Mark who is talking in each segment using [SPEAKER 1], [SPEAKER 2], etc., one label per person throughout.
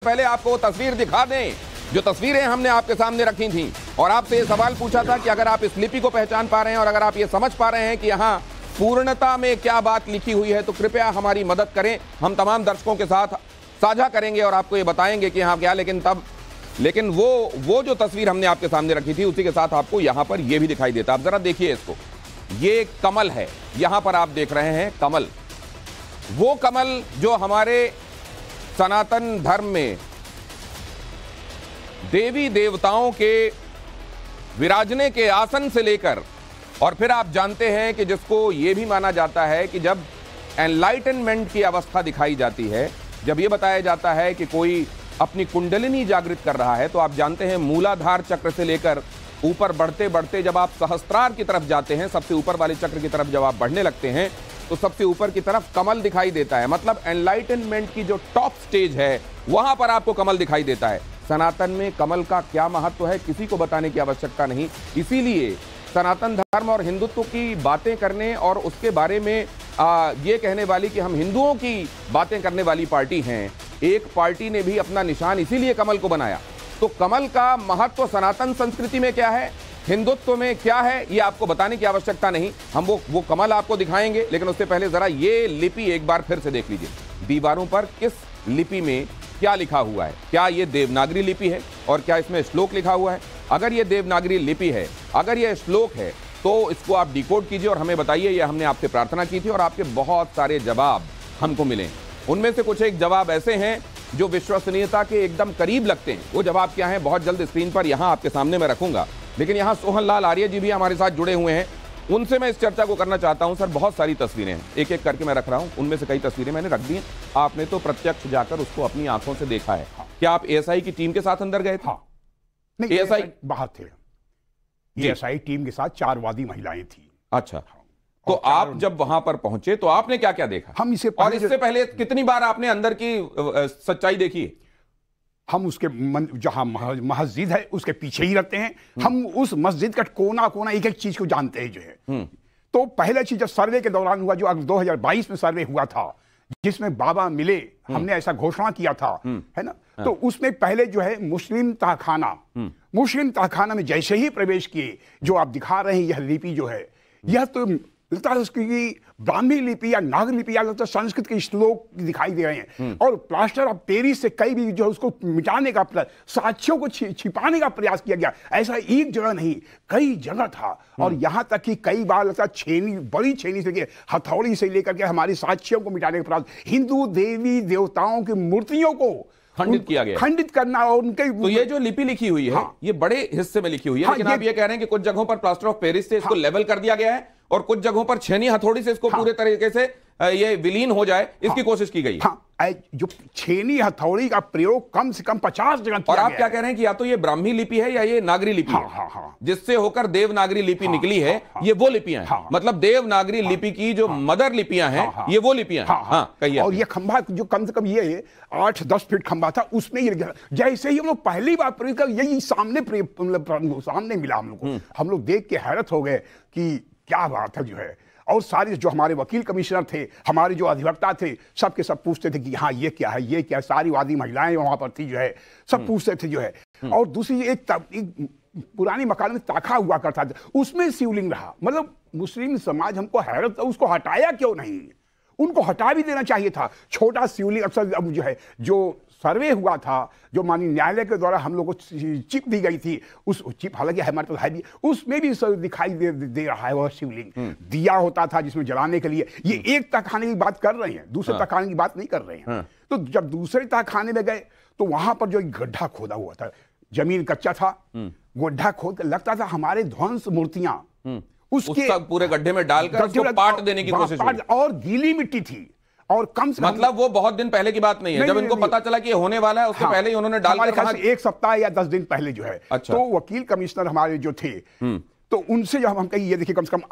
[SPEAKER 1] पहले आपको तस्वीर दिखा दें जो तस्वीरें हमने आपके सामने रखी थी और आपसे ये सवाल पूछा था कि अगर आप इस लिपि को पहचान पा रहे हैं और अगर आप ये समझ पा रहे हैं कि यहाँ पूर्णता में क्या बात लिखी हुई है तो कृपया हमारी मदद करें। हम तमाम दर्शकों के साथ साझा करेंगे और आपको ये बताएंगे कि हाँ क्या, लेकिन वो जो तस्वीर हमने आपके सामने रखी थी उसी के साथ आपको यहाँ पर ये भी दिखाई देता। आप जरा देखिए इसको, ये कमल है, यहाँ पर आप देख रहे हैं कमल, वो कमल जो हमारे सनातन धर्म में देवी देवताओं के विराजने के आसन से लेकर और फिर आप जानते हैं कि जिसको यह भी माना जाता है कि जब एनलाइटनमेंट की अवस्था दिखाई जाती है, जब यह बताया जाता है कि कोई अपनी कुंडलिनी जागृत कर रहा है, तो आप जानते हैं मूलाधार चक्र से लेकर ऊपर बढ़ते बढ़ते जब आप सहस्त्रार की तरफ जाते हैं, सबसे ऊपर वाले चक्र की तरफ जब आप बढ़ने लगते हैं तो सबसे ऊपर की तरफ कमल दिखाई देता है। मतलब एनलाइटनमेंट की जो टॉप स्टेज है वहां पर आपको कमल दिखाई देता है। सनातन में कमल का क्या महत्व है किसी को बताने की आवश्यकता नहीं, इसीलिए सनातन धर्म और हिंदुत्व की बातें करने और उसके बारे में ये कहने वाली कि हम हिंदुओं की बातें करने वाली पार्टी हैं, एक पार्टी ने भी अपना निशान इसीलिए कमल को बनाया। तो कमल का महत्व सनातन संस्कृति में क्या है, हिंदुत्व में क्या है, ये आपको बताने की आवश्यकता नहीं। हम वो कमल आपको दिखाएंगे, लेकिन उससे पहले जरा ये लिपि एक बार फिर से देख लीजिए। दीवारों पर किस लिपि में क्या लिखा हुआ है, क्या ये देवनागरी लिपि है और क्या इसमें श्लोक लिखा हुआ है? अगर ये देवनागरी लिपि है, अगर ये श्लोक है, तो इसको आप डिकोड कीजिए और हमें बताइए। ये हमने आपसे प्रार्थना की थी और आपके बहुत सारे जवाब हमको मिले। उनमें से कुछ एक जवाब ऐसे हैं जो विश्वसनीयता के एकदम करीब लगते हैं। वो जवाब क्या है बहुत जल्द स्क्रीन पर यहाँ आपके सामने मैं रखूंगा, लेकिन यहाँ सोहन लाल आर्य जी भी हमारे साथ जुड़े हुए हैं, उनसे मैं इस चर्चा को करना चाहता हूं। सर, बहुत सारी तस्वीरें हैं, एक एक करके मैं रख रहा हूं, उनमें से कई तस्वीरें मैंने रख दी हैं, आपने तो प्रत्यक्ष जाकर उसको अपनी आंखों से देखा है। क्या आप एएसआई की टीम के साथ अंदर गए थे?
[SPEAKER 2] हाँ। नहीं,
[SPEAKER 1] एएसआई
[SPEAKER 2] बाहर थे। एएसआई टीम के साथ 4 वादी महिलाएं थी।
[SPEAKER 1] अच्छा, तो आप जब वहां पर पहुंचे तो आपने क्या क्या देखा?
[SPEAKER 2] हम इससे
[SPEAKER 1] पहले कितनी बार आपने अंदर की सच्चाई देखी है?
[SPEAKER 2] हम उसके जहां मस्जिद है उसके पीछे ही रहते हैं। हम उस मस्जिद का कोना कोना एक एक चीज को जानते हैं जो है। तो पहला चीज जब सर्वे के दौरान हुआ, जो 2022 में सर्वे हुआ था जिसमें बाबा मिले, हमने ऐसा घोषणा किया था, है ना। तो उसमें पहले जो है मुस्लिम तहखाना में जैसे ही प्रवेश किए, जो आप दिखा रहे हैं यह लिपि जो है, यह तो लगता है उसकी ब्राह्मी लिपि या नागर लिपि या लगता है संस्कृत के श्लोक दिखाई दे रहे हैं। और प्लास्टर ऑफ पेरिस से कई भी जो उसको मिटाने का, साक्ष्यों को छिपाने का प्रयास किया गया। ऐसा एक जगह नहीं, कई जगह था। और यहाँ तक कि कई बार लगता है छेनी, बड़ी छेनी से हथौड़ी से लेकर के हमारी साक्ष्यों को मिटाने का प्रयास, हिंदू देवी देवताओं की मूर्तियों को
[SPEAKER 1] खंडित किया गया,
[SPEAKER 2] खंडित करना। और उनके
[SPEAKER 1] तो ये जो लिपि लिखी हुई है, हाँ, ये बड़े हिस्से में लिखी हुई है, लेकिन आप ये कह रहे हैं कि कुछ जगहों पर प्लास्टर ऑफ पेरिस से इसको लेवल कर दिया गया है और कुछ जगहों पर छेनी हथौड़ी से इसको पूरे तरीके से ये विलीन हो जाए, इसकी कोशिश की गई है।
[SPEAKER 2] जो छेनी हथौड़ी का प्रयोग कम से कम 50 जगह किया।
[SPEAKER 1] और आप क्या कह रहे हैं कि या तो ये ब्राह्मी लिपि है या ये नागरी लिपि है, जिससे होकर देवनागरी लिपि निकली है। ये वो लिपियां हैं, मतलब देवनागरी लिपि की जो मदर लिपियां हैं, ये वो लिपियां हैं। कहिए।
[SPEAKER 2] और ये खंभा जो कम से कम ये 8-10 फीट खंभा था, उसमें ये जैसे ही हम लोग पहली बार प्रयोग कर, यही सामने मिला हम लोग देख के हैरत हो गए कि क्या बात है जो है। और सारे जो हमारे वकील कमिश्नर थे, हमारे जो अधिवक्ता थे, सब के सब पूछते थे कि हाँ ये क्या है, ये क्या है। सारी वादी महिलाएं वहां पर थी जो है, सब पूछते थे जो है। और दूसरी एक पुरानी मकान में ताखा हुआ करता था, उसमें शिवलिंग रहा। मतलब मुस्लिम समाज, हमको हैरत, उसको हटाया क्यों नहीं? उनको हटा भी देना चाहिए था। छोटा शिवलिंग अक्सर अब जो है, जो सर्वे हुआ था, जो माननीय न्यायालय के द्वारा हम लोग को चिप दी गई थी, उस चिप हालांकि हमारे पास है भी, उसमें भी दिखाई दे रहा है वह शिवलिंग। दिया होता था जिसमें जलाने के लिए। ये एक तहखाने की बात कर रहे हैं, दूसरे तहखाने की बात नहीं कर रहे हैं। तो जब दूसरे तहखाने में गए तो वहां पर जो गड्ढा खोदा हुआ था, जमीन कच्चा था, गड्ढा खोद कर लगता था हमारे ध्वंस मूर्तियां उसके
[SPEAKER 1] पूरे गड्ढे में डालकर उसको पाट देने की कोशिश हुई।
[SPEAKER 2] और गीली मिट्टी थी। और कम से
[SPEAKER 1] मतलब वो बहुत दिन पहले की बात नहीं है, जब इनको पता चला कि ये होने वाला है, उससे पहले ही उन्होंने डालकर
[SPEAKER 2] 1 सप्ताह या 10 दिन पहले जो है।
[SPEAKER 1] अच्छा।
[SPEAKER 2] तो वकील कमिश्नर हमारे जो थे, तो उनसे जब हम कहीं ये देखिए कम से कम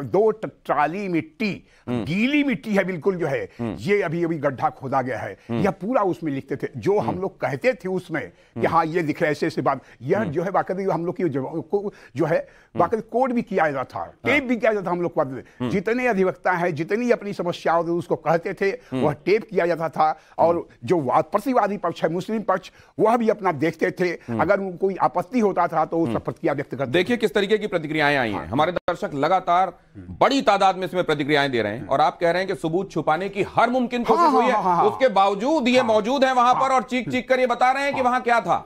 [SPEAKER 2] दो ट्राली मिट्टी, गीली मिट्टी है बिल्कुल जो है, ये अभी अभी गड्ढा खोदा गया है, यह पूरा उसमें लिखते थे जो हम लोग कहते थे उसमें कि हाँ ये दिख रहा है ऐसे बात, यह जो है बाकायदे हम लोग की जो है बाकायदे कोड भी किया जाता था, टेप भी किया जाता था हम लोग को, जितने अधिवक्ता है जितनी अपनी समस्याओं उसको कहते थे वह टेप किया जाता था, और जो प्रतिवादी पक्ष है मुस्लिम पक्ष वह भी अपना देखते थे, अगर कोई आपत्ति होता था तो उस पर प्रतिक्रिया व्यक्त करते।
[SPEAKER 1] देखिए किस तरीके की प्रतिक्रियाएं आई हैं, हमारे दर्शक लगातार बड़ी तादाद में इसमें प्रतिक्रियाएं दे रहे हैं, और आप कह रहे हैं कि सबूत छुपाने की हर मुमकिन कोशिश हुई है, उसके बावजूद ये मौजूद है वहां पर और चीख चीख कर ये बता रहे हैं कि वहां क्या था।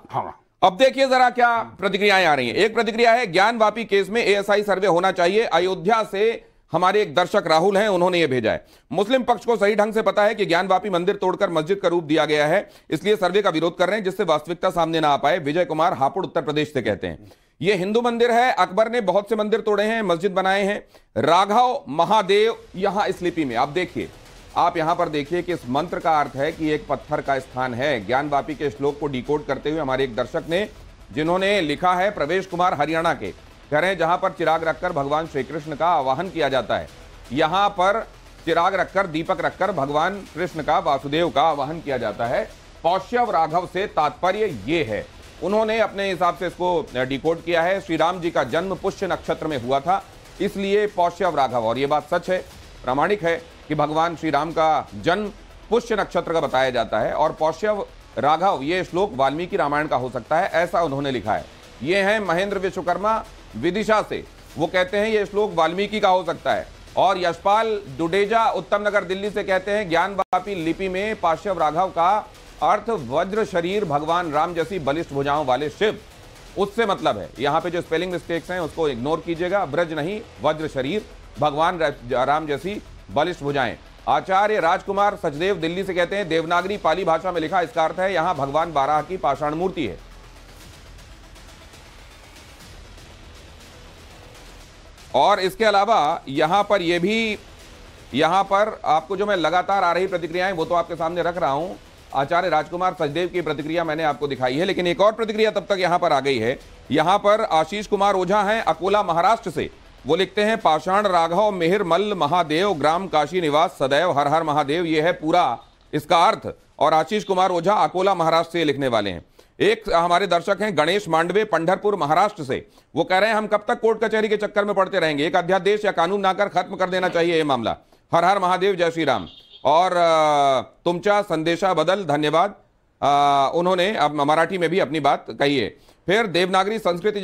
[SPEAKER 1] अब देखिए जरा क्या प्रतिक्रियाएं आ रही हैं। एक प्रतिक्रिया है, ज्ञानवापी केस में एएसआई सर्वे होना चाहिए, अयोध्या से हमारे एक दर्शक राहुल हैं, उन्होंने ये भेजा है। मुस्लिम पक्ष को सही ढंग से पता है कि ज्ञानवापी मंदिर तोड़कर मस्जिद का रूप दिया गया है, इसलिए सर्वे का विरोध कर रहे हैं जिससे वास्तविकता सामने ना आ पाए। विजय कुमार हापुड़ उत्तर प्रदेश से कहते हैं ये हिंदू मंदिर है, अकबर ने बहुत से मंदिर तोड़े हैं, मस्जिद बनाए हैं। राघव महादेव यहां इस लिपि में आप देखिए, आप यहां पर देखिए कि इस मंत्र का अर्थ है कि एक पत्थर का स्थान है। ज्ञानवापी के श्लोक को डिकोड करते हुए हमारे एक दर्शक ने, जिन्होंने लिखा है प्रवेश कुमार हरियाणा के, कह रहे हैं जहां पर चिराग रखकर भगवान श्री कृष्ण का आवाहन किया जाता है, यहां पर चिराग रखकर दीपक रखकर भगवान कृष्ण का वासुदेव का आवाहन किया जाता है। पौष्यव राघव से तात्पर्य ये है, उन्होंने अपने हिसाब से इसको डिकोड किया है। श्री राम जी का जन्म पुष्य नक्षत्र में हुआ था, इसलिए पौष्यव राघव, और ये बात सच है, प्रामाणिक है कि भगवान श्री राम का जन्म पुष्य नक्षत्र का बताया जाता है, और पौष्यव राघव ये श्लोक वाल्मीकि रामायण का हो सकता है, ऐसा उन्होंने लिखा है। ये हैं महेंद्र विश्वकर्मा विदिशा से, वो कहते हैं ये श्लोक वाल्मीकि का हो सकता है। और यशपाल डुडेजा उत्तम नगर दिल्ली से कहते हैं ज्ञानवापी लिपि में पौष्यव राघव का अर्थ वज्र शरीर, भगवान राम जैसी बलिष्ठ भुजाओं वाले शिव, उससे मतलब है। यहां पे जो स्पेलिंग मिस्टेक्स हैं उसको इग्नोर कीजिएगा, ब्रज नहीं वज्र शरीर, भगवान राम जैसी बलिष्ठ भुजाएं। आचार्य राजकुमार सचदेव दिल्ली से कहते हैं देवनागरी पाली भाषा में लिखा, इसका अर्थ है यहां भगवान बाराह की पाषाण मूर्ति है। और इसके अलावा यहां पर यह भी, यहां पर आपको जो मैं लगातार आ रही प्रतिक्रियाएं वो तो आपके सामने रख रहा हूं। आचार्य राजकुमार सचदेव की प्रतिक्रिया मैंने आपको दिखाई है, लेकिन एक और प्रतिक्रिया तब तक यहां पर आ गई है। यहां पर आशीष कुमार ओझा हैं अकोला महाराष्ट्र से, वो लिखते हैं पाषाण राघव मिहिर मल्ल महादेव ग्राम काशी निवास सदैव हर हर महादेव, ये है पूरा इसका अर्थ। और आशीष कुमार ओझा अकोला महाराष्ट्र से लिखने वाले हैं। एक हमारे दर्शक हैं गणेश मांडवे पंढरपुर महाराष्ट्र से, वो कह रहे हैं हम कब तक कोर्ट कचहरी के चक्कर में पड़ते रहेंगे, एक अध्यादेश या कानून लाकर खत्म कर देना चाहिए ये मामला। हर हर महादेव, जय श्री राम। और तुमचा संदेशा बदल, धन्यवाद। उन्होंने अब मराठी में भी अपनी बात कही है। फिर देवनागरी संस्कृत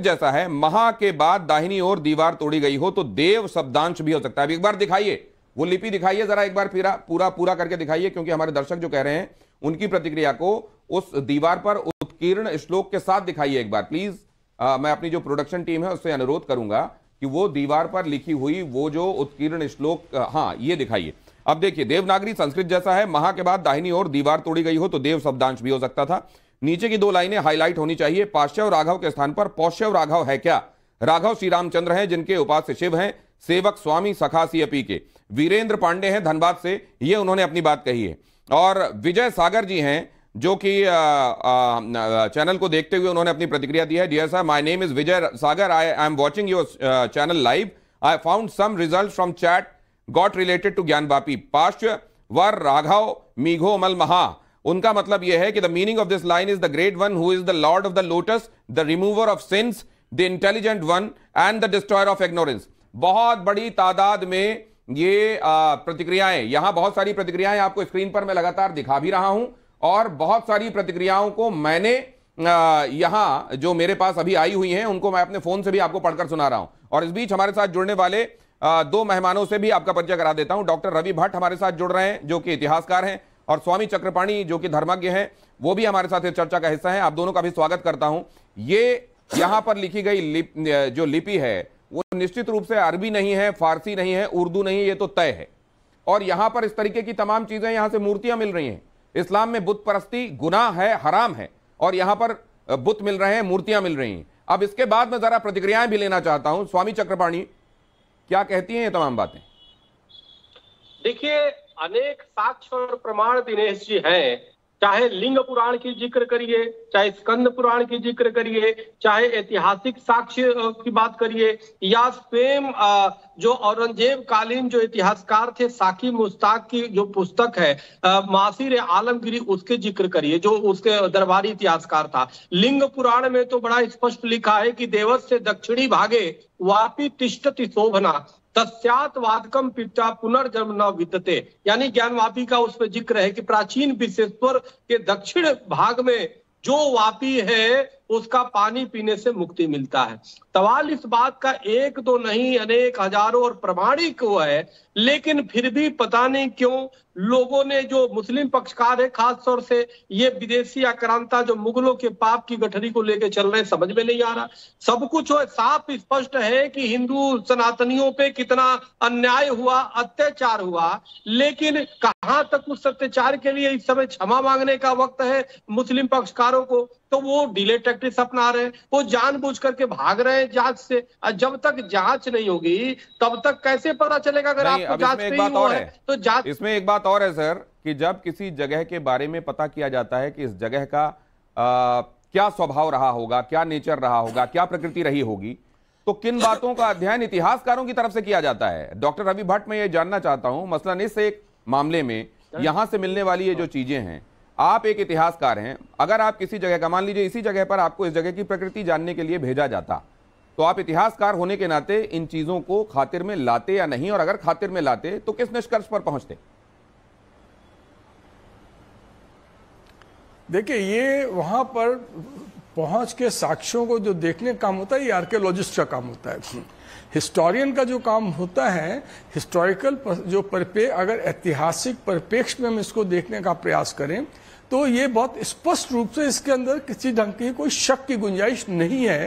[SPEAKER 1] जैसा है, महा के बाद दाहिनी ओर दीवार तोड़ी गई हो तो देव शब्दांश भी हो सकता है। एक बार दिखाइए वो लिपि, दिखाइए जरा एक बार पूरा करके दिखाइए, क्योंकि हमारे दर्शक जो कह रहे हैं उनकी प्रतिक्रिया को उस दीवार पर उत्कीर्ण श्लोक के साथ दिखाइए एक बार प्लीज। मैं अपनी जो प्रोडक्शन टीम है उससे अनुरोध करूंगा कि वो दीवार पर लिखी हुई वो जो उत्कीर्ण श्लोक, हाँ ये दिखाइए। अब देखिए, देवनागरी संस्कृत जैसा है, महा के बाद दाहिनी ओर दीवार तोड़ी गई हो तो देव शब्दांश भी हो सकता था। नीचे की दो लाइनें हाईलाइट होनी चाहिए। पौष्यव राघव के स्थान पर पौष्यव राघव है क्या? राघव श्री रामचंद्र हैं जिनके उपास्य शिव हैं, सेवक स्वामी सखा सीएपी के। वीरेंद्र पांडे हैं धनबाद से, ये उन्होंने अपनी बात कही है। और विजय सागर जी हैं जो कि चैनल को देखते हुए उन्होंने अपनी प्रतिक्रिया दी है। Dear sir, my name is Vijay Sagar, I am watching your channel live, I found some result from chat got related to Gyanvapi पाश्च वर राघव मीघो मल महा। उनका मतलब यह है कि the meaning of this line is the great one who is the lord of the lotus, the remover of sins, the intelligent one and the destroyer of ignorance. बहुत बड़ी तादाद में ये प्रतिक्रियाएं, यहां बहुत सारी प्रतिक्रियाएं आपको स्क्रीन पर मैं लगातार दिखा भी रहा हूं, और बहुत सारी प्रतिक्रियाओं को मैंने यहां जो मेरे पास अभी आई हुई हैं उनको मैं अपने फोन से भी आपको पढ़कर सुना रहा हूं। और इस बीच हमारे साथ जुड़ने वाले दो मेहमानों से भी आपका परिचय करा देता हूं। डॉक्टर रवि भट्ट हमारे साथ जुड़ रहे हैं जो कि इतिहासकार हैं, और स्वामी चक्रपाणी जो कि धर्मज्ञ हैं, वो भी हमारे साथ इस चर्चा का हिस्सा है। आप दोनों का भी स्वागत करता हूं। ये यहां पर लिखी गई जो लिपि है वो निश्चित रूप से अरबी नहीं है, फारसी नहीं है, उर्दू नहीं है, ये तो तय है। और यहां पर इस तरीके की तमाम चीजें, यहां से मूर्तियां मिल रही हैं। इस्लाम में बुत परस्ती गुनाह है, हराम है, और यहां पर बुत मिल रहे हैं, मूर्तियां मिल रही हैं। अब इसके बाद मैं जरा प्रतिक्रियाएं भी लेना चाहता हूं। स्वामी चक्रपाणी, क्या कहती हैं ये तमाम बातें?
[SPEAKER 3] देखिए, अनेक साक्ष्य और प्रमाण दिनेश जी हैं, चाहे लिंग पुराण की जिक्र करिए, चाहे स्कंद पुराण की जिक्र करिए, चाहे ऐतिहासिक साक्ष्य की बात करिए, या स्वयं जो औरंगजेब कालीन जो इतिहासकार थे साकी मुश्ताक की जो पुस्तक है मासीर आलमगिरी, उसके जिक्र करिए जो उसके दरबारी इतिहासकार था। लिंग पुराण में तो बड़ा स्पष्ट लिखा है कि देवस से दक्षिणी भागे वापी तिष्ठति शोभना तस्यात वादकम पिता पुनर्जन्म न विद्यते, यानी ज्ञानवापी का उस पर जिक्र है कि प्राचीन विश्वेश्वर के दक्षिण भाग में जो वापी है उसका पानी पीने से मुक्ति मिलता है। सवाल इस बात का एक दो नहीं अनेक हजारों और प्रमाणिक हुआ है, लेकिन फिर भी पता नहीं क्यों लोगों ने, जो मुस्लिम पक्षकार है खास तौर से, ये विदेशी आक्रांता जो मुगलों के पाप की गठरी को लेकर चल रहे हैं, समझ में नहीं आ रहा। सब कुछ साफ स्पष्ट है कि हिंदू सनातनियों पे कितना अन्याय हुआ, अत्याचार हुआ, लेकिन कहां तक उस अत्याचार के लिए इस समय क्षमा मांगने का वक्त है मुस्लिम पक्षकारों को, तो वो डिले टैक्टिक्स अपना रहे हैं, वो जानबूझ करके भाग रहे हैं जांच से। जब तक जांच नहीं होगी तब तक कैसे पता चलेगा अगर आपको जांच नहीं हुआ है तो जांच।
[SPEAKER 1] इसमें एक बात और है सर कि जब किसी जगह के बारे में पता किया जाता है कि इस जगह का क्या स्वभाव रहा होगा, क्या नेचर रहा होगा, क्या प्रकृति रही होगी, तो किन बातों का अध्ययन इतिहासकारों की तरफ से किया जाता है। डॉक्टर रवि भट्ट, मैं ये जानना चाहता हूं, मसलन इस एक मामले में यहां से मिलने वाली ये जो चीजें हैं, आप एक इतिहासकार हैं, अगर आप किसी जगह का, मान लीजिए इसी जगह पर आपको इस जगह की प्रकृति जानने के लिए भेजा जाता, तो आप इतिहासकार होने के नाते इन चीजों को खातिर में लाते या नहीं, और अगर खातिर में लाते तो किस निष्कर्ष पर पहुंचते?
[SPEAKER 4] देखिए, ये वहां पर पहुंच के साक्ष्यों को जो देखने का काम होता है, ये आर्कियोलॉजिस्ट का काम होता है। हिस्टोरियन का जो काम होता है, हिस्टोरिकल जो अगर ऐतिहासिक परिप्रेक्ष्य में हम इसको देखने का प्रयास करें तो ये बहुत स्पष्ट रूप से इसके अंदर किसी ढंग की कोई शक की गुंजाइश नहीं है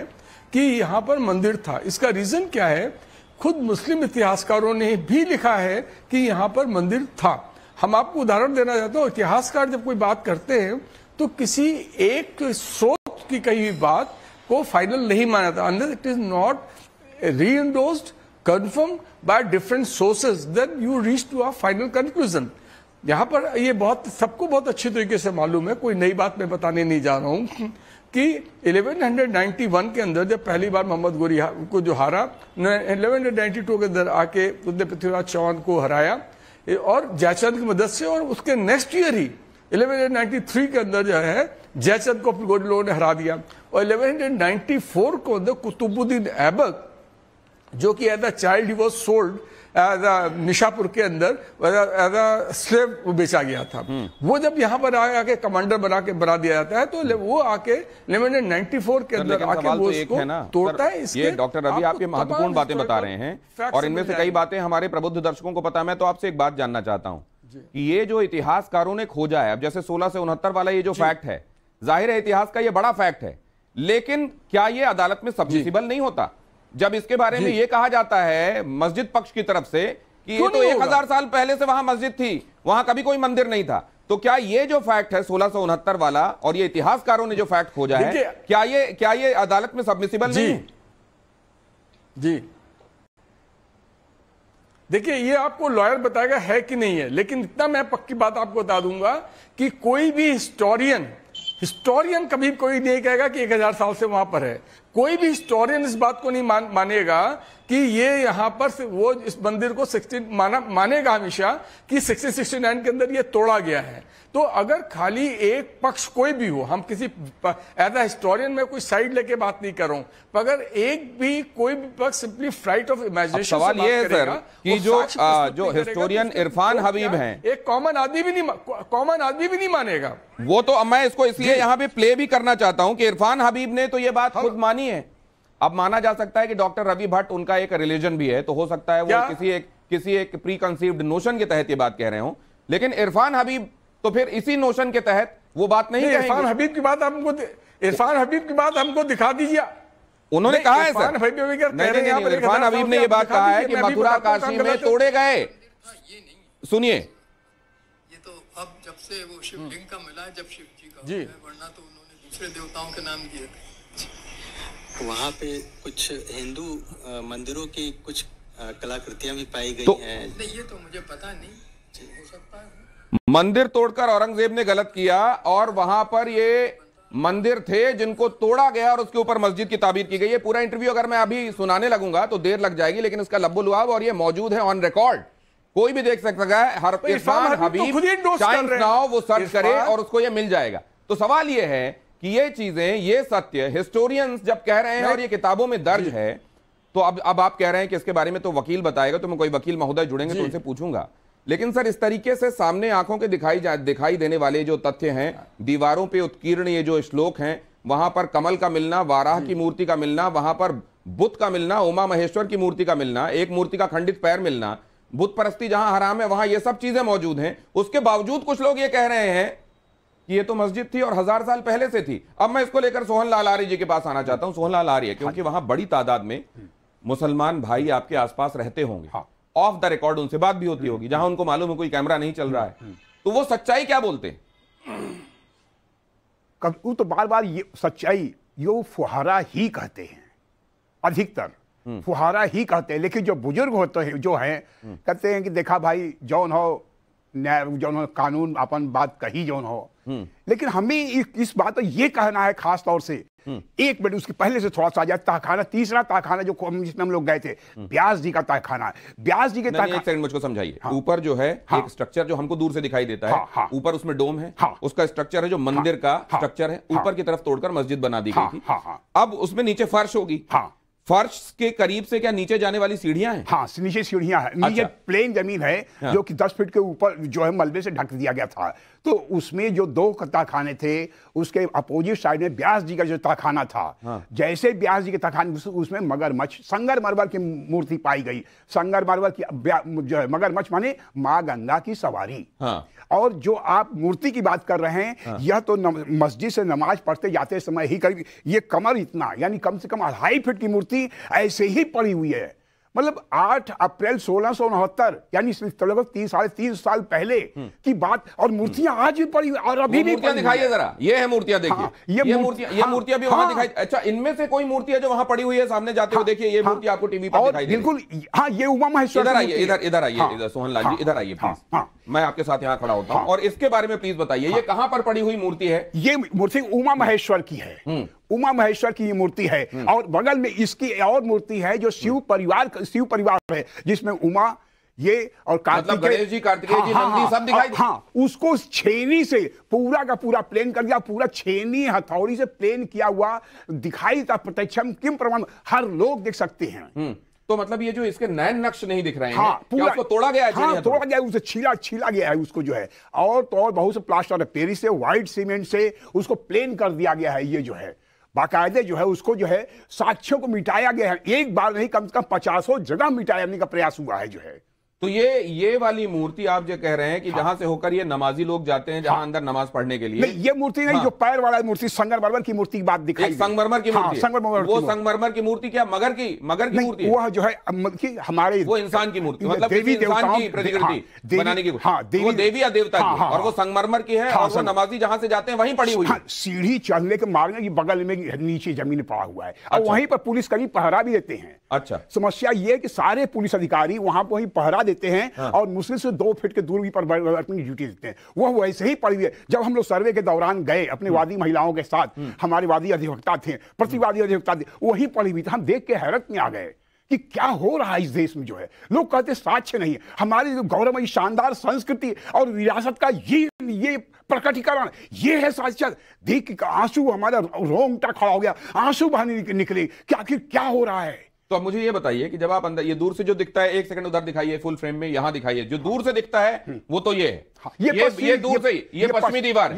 [SPEAKER 4] कि यहाँ पर मंदिर था। इसका रीजन क्या है, खुद मुस्लिम इतिहासकारों ने भी लिखा है कि यहाँ पर मंदिर था। हम आपको उदाहरण देना चाहते हो, इतिहासकार जब कोई बात करते हैं तो किसी एक स्रोत की कही हुई बात को फाइनल नहीं माना था, unless it is not re-endorsed, confirmed by different sources, then you reach to a final conclusion। यहाँ पर ये बहुत सबको बहुत अच्छी तरीके से मालूम है, कोई नई बात मैं बताने नहीं जा रहा हूँ कि 1191 के अंदर जब पहली बार मोहम्मद गोरी को जो हारा, 1192 के अंदर आके उसने पृथ्वीराज चौहान को हराया और जयचंद की मदद से, और उसके नेक्स्ट ईयर ही 1193 के अंदर जो है जयचंद को गोरी लोगों ने हरा दिया, और 1194 को अंदर कुतुबुद्दीन ऐबक जो कि एज अ चाइल्ड ही was sold as a Nishapur के अंदर एज अ स्लेव बेचा गया था। वो जब यहाँ पर आके कमांडर बना दिया जाता है तो वो आके 1194 के अंदर आके वो इसको तोड़ता है।
[SPEAKER 1] ये डॉक्टर रवि आप ये महत्वपूर्ण बातें बता रहे हैं और इनमें से कई बातें हमारे प्रबुद्ध दर्शकों को पता है। मैं तो आपसे एक बात जानना चाहता हूं कि ये जो इतिहासकारों ने खोजा है, अब जैसे 16 से 69 वाला ये जो फैक्ट है, जाहिर है इतिहास का ये बड़ा फैक्ट है, लेकिन क्या ये अदालत में सबमिसिबल नहीं होता जब इसके बारे में ये कहा जाता है मस्जिद पक्ष की तरफ से कि ये तो 1000 साल पहले से वहां मस्जिद थी, वहां कभी कोई मंदिर नहीं था। तो क्या ये जो फैक्ट है 1669 वाला और ये इतिहासकारों ने जो फैक्ट खोजा है, क्या ये अदालत में सबमिसिबल नहीं है?
[SPEAKER 4] जी देखिए, ये आपको लॉयर बताएगा है कि नहीं है, लेकिन इतना मैं पक्की बात आपको बता दूंगा कि कोई भी हिस्टोरियन कभी कोई नहीं कहेगा कि 1000 साल से वहां पर है। कोई भी हिस्टोरियन इस बात को नहीं मानेगा कि ये यहाँ पर वो इस मंदिर को मानेगा हमेशा कि 1669 के अंदर ये तोड़ा गया है। तो अगर खाली एक पक्ष कोई भी हो, हम किसी एज अ हिस्टोरियन में कोई साइड लेके बात नहीं कर रहा हूं, पर अगर एक भी कोई भी पक्ष सिंपली फ्लाइट ऑफ इमेजिनेशन
[SPEAKER 1] सवाल ये है सर कि जो हिस्टोरियन इरफान हबीब हैं,
[SPEAKER 4] एक कॉमन आदमी भी नहीं मानेगा।
[SPEAKER 1] वो तो मैं इसको इसलिए यहाँ पे प्ले भी करना चाहता हूं कि इरफान हबीब ने तो ये बात खुद मानी है। अब माना जा सकता है कि डॉक्टर रवि भट्ट उनका एक रिलीजन भी है, तो हो सकता है वो किसी एक प्री कंसीव्ड नोशन के तहत ये बात कह रहे हो, लेकिन इरफान हबीब तो फिर इसी नोशन के तहत वो बात नहीं कहेंगे।
[SPEAKER 4] इरफान हबीब की बात हमको दिखा दीजिए।
[SPEAKER 1] उन्होंने कहा है सर, नहीं, इरफान हबीब ने ये बात कहा है कि मथुरा काशी में तोड़े गए। सुनिए,
[SPEAKER 5] ये तो अब जब से वो शिवलिंग का मिला, जब शिव जी का जी, वरना तो उन्होंने दूसरे देवताओं के नाम दिए थे।
[SPEAKER 6] वहाँ पे कुछ हिंदू मंदिरों की कुछ कलाकृतियां भी पाई गई हैं।
[SPEAKER 5] नहीं, ये तो मुझे पता नहीं, हो सकता है।
[SPEAKER 1] मंदिर तोड़कर औरंगजेब ने गलत किया और वहां पर ये मंदिर थे जिनको तोड़ा गया और उसके ऊपर मस्जिद की ताबीर की गई। ये पूरा इंटरव्यू अगर मैं अभी सुनाने लगूंगा तो देर लग जाएगी, लेकिन इसका लब्बो लुआब और ये मौजूद है ऑन रिकॉर्ड, कोई भी देख सकता है। हर इरफान हबीब टाइम्स नाउ वो सर्च करे और उसको ये मिल जाएगा। तो सवाल ये है कि ये चीजें, ये सत्य हिस्टोरियंस जब कह रहे हैं और ये किताबों में दर्ज है, तो अब आप कह रहे हैं कि इसके बारे में तो वकील बताएगा, तो मैं कोई वकील महोदय जुड़ेंगे तो उनसे पूछूंगा। लेकिन सर, इस तरीके से सामने आंखों के दिखाई देने वाले जो तथ्य हैं, दीवारों पे उत्कीर्ण ये जो श्लोक हैं, वहां पर कमल का मिलना, वाराह की मूर्ति का मिलना, वहां पर बुद्ध का मिलना, उमा महेश्वर की मूर्ति का मिलना, एक मूर्ति का खंडित पैर मिलना, बुद्ध परस्ती जहां हराम है वहां ये सब चीजें मौजूद हैं। उसके बावजूद कुछ लोग ये कह रहे हैं कि ये तो मस्जिद थी और 1000 साल पहले से थी। अब मैं इसको लेकर सोहन लाल आर्य जी के पास आना चाहता हूं। सोहन लाल आर्य, क्योंकि वहां बड़ी तादाद में मुसलमान भाई आपके आसपास रहते होंगे, ऑफ द रिकॉर्ड उनसे बात भी होती होगी, जहां उनको मालूम है कोई कैमरा नहीं चल रहा है, तो वो सच्चाई क्या बोलते हैं?
[SPEAKER 2] वो तो बार बार ये सच्चाई यो फुहारा ही कहते हैं, अधिकतर फुहारा ही कहते हैं। लेकिन जो बुजुर्ग होते हैं, जो हैं, कहते हैं कि देखा भाई जौन हो न्याय, जौन हो कानून, अपन बात कही जौन हो। लेकिन हमें इस बात पर यह कहना है खास तौर से, एक मिनट उसके पहले से थोड़ा सा आ जाए, तहखाना, तीसरा तहखाना जो जिसमें हम लोग गए थे, व्यास जी का तहखाना। व्यास जी के
[SPEAKER 1] एक सेकंड मुझको समझाइए। ऊपर जो है एक स्ट्रक्चर जो हमको दूर से दिखाई देता है, ऊपर उसमें डोम है, उसका स्ट्रक्चर है जो मंदिर का स्ट्रक्चर है, ऊपर की तरफ तोड़कर मस्जिद बना दी गई थी। अब उसमें नीचे फर्श होगी, फर्श के करीब से क्या नीचे जाने वाली सीढ़ियां हैं? हाँ,
[SPEAKER 2] नीचे सीढ़ियां हैं। नीचे प्लेन जमीन है जो कि 10 फीट के ऊपर जो है मलबे से ढक दिया गया था। तो उसमें जो 2 तहखाने थे, उसके अपोजिट साइड में व्यास जी का जो तहखाना था, जैसे व्यास जी के तहखाने, उसमें मगरमच्छ, संगमरमर की मूर्ति पाई गई। संगमरमर की जो है मगरमच्छ माने माँ गंगा की सवारी। और जो आप मूर्ति की बात कर रहे हैं, यह तो मस्जिद से नमाज पढ़ते जाते समय ही करीब ये कमर इतना, यानी कम से कम 2.5 फीट की मूर्ति ऐसे ही पड़ी हुई है। मतलब 8 अप्रैल 1669, यानी लगभग 3-3.5 साल पहले की बात, और मूर्तियां आज भी पड़ी हुई और अभी भी
[SPEAKER 1] दिखाइए जरा। ये है मूर्तियां, देखिए ये मूर्तियां भी वहां दिखाई। अच्छा, इनमें से कोई मूर्ति है जो वहां पड़ी हुई है सामने जाते हुए? देखिए ये मूर्ति आपको टीवी पर दिखाई दे रही है।
[SPEAKER 2] बिल्कुल, हाँ, ये उमा महेश्वर।
[SPEAKER 1] इधर आइए, इधर आइए सोहन लाल जी, इधर आइए प्लीज। मैं आपके साथ यहाँ खड़ा होता हूँ और इसके बारे में प्लीज बताइए, ये कहां पर पड़ी हुई मूर्ति है?
[SPEAKER 2] ये मूर्ति उमा महेश्वर की है। उमा महेश्वर की ये मूर्ति है, और बगल में इसकी और मूर्ति है जो शिव परिवार है, जिसमें उमा, ये और
[SPEAKER 1] मतलब गणेश जी, कार्तिकेय जी, नंदी सब दिखाई।
[SPEAKER 2] हाँ, उसको छेनी से पूरा का पूरा प्लेन कर दिया, पूरा छेनी हथौड़ी से प्लेन किया हुआ दिखाई था। प्रत्यक्षम किम प्रमाण, हर लोग देख सकते हैं।
[SPEAKER 1] तो मतलब ये जो इसके नैन नक्श नहीं दिख रहे हैं, क्या उसको तोड़ा गया है?
[SPEAKER 2] हाँ, तोड़ा गया, उसे छीला गया है उसको, जो है। और तो और बहुत से प्लास्टर ऑफ पेरिस से, व्हाइट सीमेंट से उसको प्लेन कर दिया गया है। ये जो है बाकायदे जो है उसको जो है साक्ष्यों को मिटाया गया है। एक बार नहीं, कम से कम 50 जगह मिटाने का प्रयास हुआ है जो है।
[SPEAKER 1] तो ये वाली मूर्ति आप जो कह रहे हैं कि जहां से होकर ये नमाजी लोग जाते हैं, जहां अंदर नमाज पढ़ने के लिए,
[SPEAKER 2] नहीं, ये मूर्ति नहीं, जो पैर वाला मूर्ति, संगमरमर की मूर्ति की बात दिखाई।
[SPEAKER 1] संगमरमर की मूर्ति, वो संगमरमर की मूर्ति क्या मगर की मूर्ति?
[SPEAKER 2] वो जो है हमारे,
[SPEAKER 1] वो इंसान की मूर्ति, मतलब देवी इंसान की प्रतिकृति बनाने की, वो देवी या देवता की, और वो संगमरमर की है, और वो नमाजी जहां से जाते हैं वहीं पड़ी हुई है।
[SPEAKER 2] सीढ़ी चढ़ने के मार्ग की बगल में नीचे जमीन पड़ा हुआ है, और वहीं पर पुलिसकर्मी पहरा भी देते हैं।
[SPEAKER 1] अच्छा,
[SPEAKER 2] समस्या ये है कि सारे पुलिस अधिकारी वहां पर वहीं पहरा देते हैं, और मुश्किल से 2 फीट के दूरी पर अपनी ड्यूटी देते हैं। वो वैसे ही पड़ी हुई है। जब हम लोग सर्वे के दौरान गए अपने वादी महिलाओं के साथ, हमारे वादी अधिवक्ता थे, प्रतिवादी अधिवक्ता थे, वही पड़ी हुई थी। हम देख के हैरत में आ गए कि क्या हो रहा है इस देश में। जो है लोग कहते साक्ष्य नहीं है, हमारी जो गौरवमयी शानदार संस्कृति और विरासत का ये प्रकटीकरण, ये है साक्ष्य। देख के आंसू, हमारा रोंगटा खड़ा हो गया, आंसू बहाने निकले कि आखिर क्या हो रहा है।
[SPEAKER 1] तो अब मुझे ये बताइए कि जब आप अंदर, ये दूर से जो दिखता है, एक सेकंड उधर दिखाइए, फुल फ्रेम में यहां दिखाइए, जो दूर से दिखता है वो तो ये है, ये दूर से ही, ये पश्चिमी दीवार है।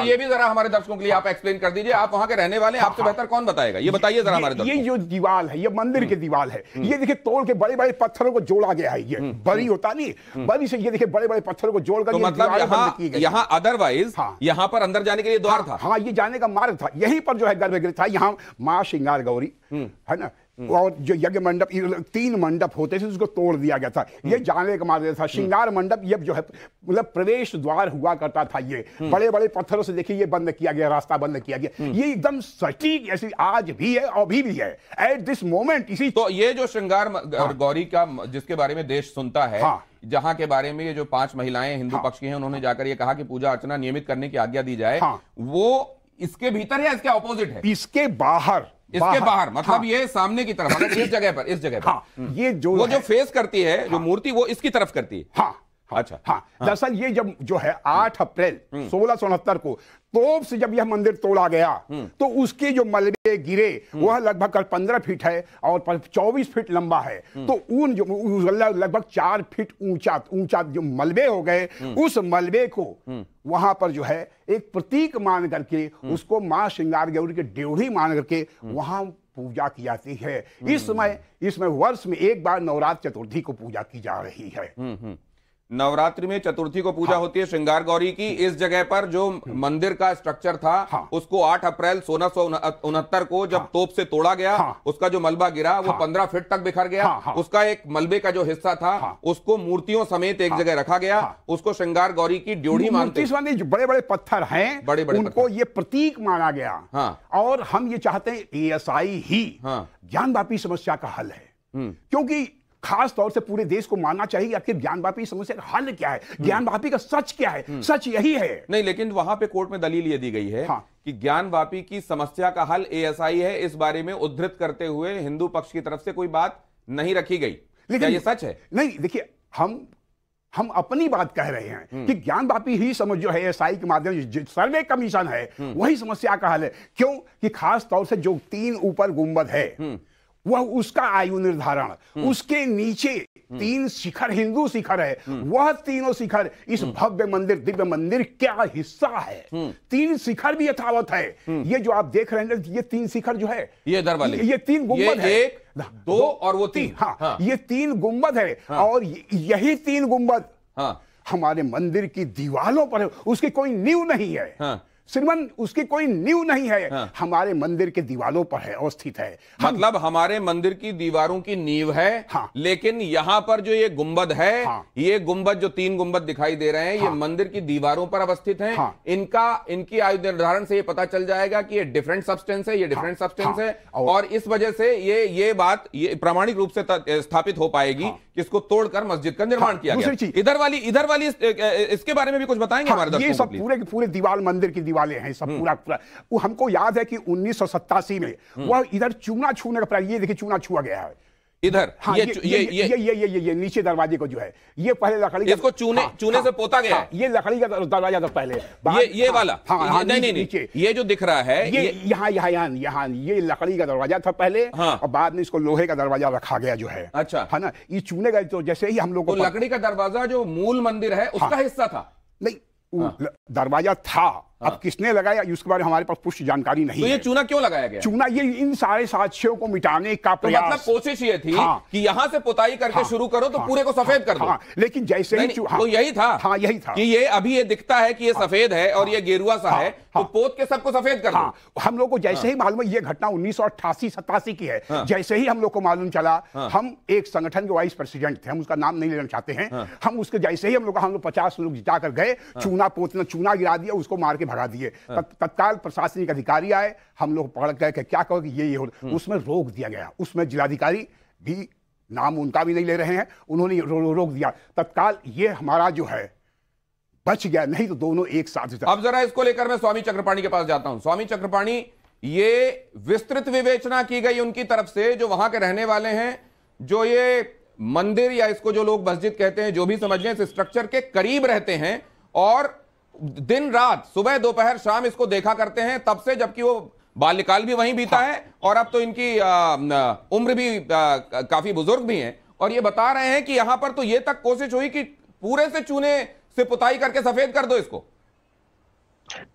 [SPEAKER 1] ये भी जरा हमारे दर्शकों के लिए आप एक्सप्लेन कर दीजिए। आप वहां के रहने वाले हैं, आपसे बेहतर कौन बताएगा, ये बताइए जरा हमारे दर्शकों।
[SPEAKER 2] ये जो दीवार है, ये मंदिर की दीवार है। ये देखिए तोड़ के बड़े बड़े पत्थरों को जोड़ा गया है। ये बड़ी होता नहीं, बड़ी से ये देखिए बड़े बड़े पत्थरों को जोड़कर,
[SPEAKER 1] मतलब यहाँ अदरवाइज यहाँ पर अंदर जाने के लिए द्वार था।
[SPEAKER 2] हाँ, ये जाने का मार्ग था। यहीं पर जो है गर्भगृह था। यहाँ माँ श्रृंगार गौरी है ना, और जो यज्ञ मंडप, 3 मंडप होते थे, उसको तोड़ दिया गया था। ये जाने का मार्ग था। श्रृंगार मंडप ये जो है मतलब प्रवेश द्वार हुआ करता था। ये बड़े बड़े पत्थरों से देखिए ये बंद किया गया, रास्ता बंद किया गया। ये एकदम सटीक ऐसी आज भी है, अभी भी है, एट दिस मोमेंट। इसी
[SPEAKER 1] तो ये जो श्रृंगार गौरी का जिसके बारे में देश सुनता है, जहां के बारे में ये जो 5 महिलाएं हिंदू पक्ष की हैं, उन्होंने जाकर ये कहा कि पूजा अर्चना नियमित करने की आज्ञा दी जाए, वो इसके भीतर है या इसके ऑपोजिट है?
[SPEAKER 2] इसके बाहर,
[SPEAKER 1] मतलब ये सामने की तरफ, इस जगह पर
[SPEAKER 2] ये जो
[SPEAKER 1] वो जो फेस करती है जो मूर्ति, वो इसकी तरफ करती है। अच्छा,
[SPEAKER 2] दरअसल ये जब जो है 8 अप्रैल 1669 को तोप से जब यह मंदिर तोड़ा गया, तो उसके जो मलबे गिरे वह लगभग 15 फीट है और 24 फीट लंबा है। तो उन जो लगभग 4 फीट ऊंचा जो मलबे हो गए, उस मलबे को वहां पर जो है एक प्रतीक मान करके, उसको मां श्रृंगार गौरी के ड्योढ़ी मान करके वहां पूजा की जाती है। इसमें वर्ष में एक बार नवरात्र चतुर्थी को पूजा की जा रही है।
[SPEAKER 1] नवरात्रि में चतुर्थी को पूजा होती है श्रृंगार गौरी की। इस जगह पर जो मंदिर का स्ट्रक्चर था, उसको 8 अप्रैल 1669 को जब तोप से तोड़ा गया, उसका जो मलबा गिरा वो 15 फीट तक बिखर गया। उसका एक मलबे का जो हिस्सा था, उसको मूर्तियों समेत एक जगह रखा गया। उसको श्रृंगार गौरी की ड्योढ़ी मानते हैं।
[SPEAKER 2] जो बड़े बड़े पत्थर हैं, उनको ये प्रतीक माना गया। और हम ये चाहते हैं ASI ही ज्ञानवापी समस्या का हल है, क्योंकि खास तौर से पूरे देश को मानना चाहिए आखिर ज्ञानवापी समस्या का हल क्या है, ज्ञानवापी का सच क्या है। सच यही है।
[SPEAKER 1] नहीं, लेकिन वहां पे कोर्ट में दलील ये दी गई है कि ज्ञानवापी की समस्या का हल ASI है। इस बारे में उद्धृत करते हुए हिंदू पक्ष की तरफ से कोई बात नहीं रखी गई। क्या ये सच है?
[SPEAKER 2] नहीं, देखिए, हम अपनी बात कह रहे हैं कि ज्ञानवापी ही समझ जो है ASI के माध्यम से सर्वे कमीशन है, वही समस्या का हल है। क्यों कि खास तौर से जो 3 ऊपर गुंबद है, वह उसका आयु निर्धारण, उसके नीचे 3 शिखर हिंदू शिखर है, वह तीनों शिखर इस भव्य मंदिर, दिव्य मंदिर क्या हिस्सा है। 3 शिखर भी यथावत है। ये जो आप देख रहे हैं, ये 3 शिखर जो है,
[SPEAKER 1] ये इधर वाले,
[SPEAKER 2] ये 3 गुंबद है,
[SPEAKER 1] 1, 2 और वो 3।
[SPEAKER 2] ये 3 गुंबद है। और यही 3 गुंबद हमारे मंदिर की दीवारों पर है। उसकी कोई नींव नहीं है श्रीमान, उसकी कोई नींव नहीं है। हमारे मंदिर के दीवारों पर है, अवस्थित है।
[SPEAKER 1] मतलब हमारे मंदिर की दीवारों की नींव है। लेकिन यहां पर जो ये गुंबद है, ये गुंबद जो 3 गुंबद दिखाई दे रहे हैं, ये मंदिर की दीवारों पर अवस्थित हैं। इनकी आयु निर्धारण से ये पता चल जाएगा कि ये डिफरेंट सब्सटेंस है, ये डिफरेंट सब्सटेंस है। और इस वजह से ये बात ये प्रामाणिक रूप से स्थापित हो पाएगी कि इसको तोड़कर मस्जिद का निर्माण किया गया। इधर वाली इसके बारे में भी कुछ बताएंगे हमारे दर्शकों को?
[SPEAKER 2] ये सब पूरे दीवार, मंदिर की दीवारें हैं सब पूरा। वो हमको याद है कि 1987 में वह इधर चूना छूने का प्रयास, ये देखिए चूना छुआ गया है इधर। ये नीचे दरवाजे को जो है, ये पहले लकड़ी,
[SPEAKER 1] इसको चूने से पोता गया है।
[SPEAKER 2] ये लकड़ी का दरवाजा था पहले,
[SPEAKER 1] ये वाला। नहीं, ये जो दिख रहा है,
[SPEAKER 2] ये यहाँ ये लकड़ी का दरवाजा था पहले, और बाद में इसको लोहे का दरवाजा रखा गया जो है।
[SPEAKER 1] अच्छा,
[SPEAKER 2] है ना। ये चूने का, तो जैसे ही हम लोग को
[SPEAKER 1] लकड़ी का दरवाजा जो मूल मंदिर है उसका हिस्सा था।
[SPEAKER 2] नहीं, दरवाजा था। अब किसने लगाया उसके बारे में हमारे पास पुष्ट जानकारी नहीं।
[SPEAKER 1] तो ये चूना क्यों लगाया गया?
[SPEAKER 2] चूना ये इन सारे साक्ष्यों को मिटाने का प्रयास।
[SPEAKER 1] मतलब कोशिश ये थी कि यहां से पुताई करके शुरू करो तो पूरे को सफेद कर दो।
[SPEAKER 2] लेकिन जैसे ही
[SPEAKER 1] तो यही था।
[SPEAKER 2] यही था
[SPEAKER 1] कि ये अभी ये दिखता है कि ये सफेद है और ये गेरुआ सा है, तो पोत के सबको सफेद कर दो।
[SPEAKER 2] हम लोग को जैसे ही मालूम, ये घटना 1988-87 की है। जैसे ही हम लोग को मालूम चला, हम एक संगठन के वाइस प्रेसिडेंट थे, हम उसका नाम नहीं लेना चाहते हैं। हम उसके जैसे ही हम लोग 50 लोग जिताकर गए, चूना गिरा दिया, उसको मार के भगा दिए। तत्काल प्रशासनिक अधिकारी आए, हम लोग पकड़ के क्या कहो कि ये हो, उसमें रोक दिया गया। उसमें जिलाधिकारी भी, नाम उनका भी नहीं ले रहे हैं, उन्होंने रोक दिया तत्काल। ये हमारा जो है बच गया, नहीं तो दोनों एक साथ।
[SPEAKER 1] अब जरा इसको लेकर मैं स्वामी चक्रपाणी के पास जाता हूं। स्वामी चक्रपाणी, ये विस्तृत विवेचना की गई उनकी तरफ से, जो वहां के रहने वाले हैं, जो ये मंदिर या इसको जो लोग मस्जिद कहते हैं, जो भी समझ लें, इस स्ट्रक्चर के करीब रहते हैं और दिन रात, सुबह दोपहर शाम इसको देखा करते हैं, तब से जबकि वो बाल्यकाल भी वहीं बीता है और अब तो इनकी उम्र भी काफी बुजुर्ग भी हैं। और ये बता रहे हैं कि यहां पर तो ये तक कोशिश हुई कि पूरे से चूने से पुताई करके सफेद कर दो इसको।